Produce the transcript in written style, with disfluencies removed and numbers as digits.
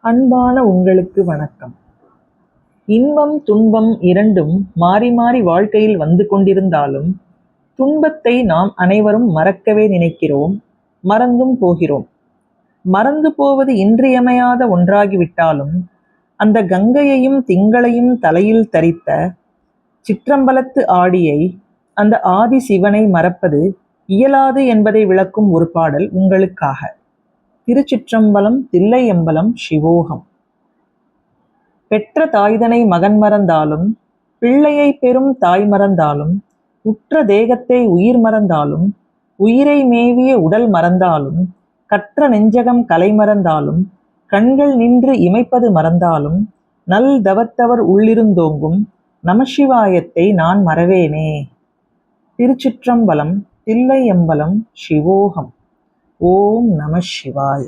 அன்பான உங்களுக்கு வணக்கம். இன்பம் துன்பம் இரண்டும் மாறி மாறி வாழ்க்கையில் வந்து கொண்டிருந்தாலும் துன்பத்தை நாம் அனைவரும் மறக்கவே நினைக்கிறோம், மறந்தும் போகிறோம். மறந்து போவது இன்றியமையாத ஒன்றாகிவிட்டாலும் அந்த கங்கையையும் திங்களையும் தலையில் தரித்த சிற்றம்பலத்து ஆடியை, அந்த ஆதி சிவனை மறப்பது இயலாது என்பதை விளக்கும் ஒரு பாடல் உங்களுக்காக. திருச்சிற்றம்பலம், தில்லையம்பலம், சிவோகம். பெற்ற தாய்தனை மகன் மறந்தாலும், பிள்ளையை பெறும் தாய் மறந்தாலும், உற்ற தேகத்தை உயிர் மறந்தாலும், உயிரை மேவிய உடல் மறந்தாலும், கற்ற நெஞ்சகம் கலை மறந்தாலும், கண்கள் நின்று இமைப்பது மறந்தாலும், நல் தவத்தவர் உள்ளிருந்தோங்கும் நமசிவாயத்தை நான் மறவேனே. திருச்சிற்றம்பலம், தில்லையம்பலம், சிவோகம். ஓம் நம சிவாய.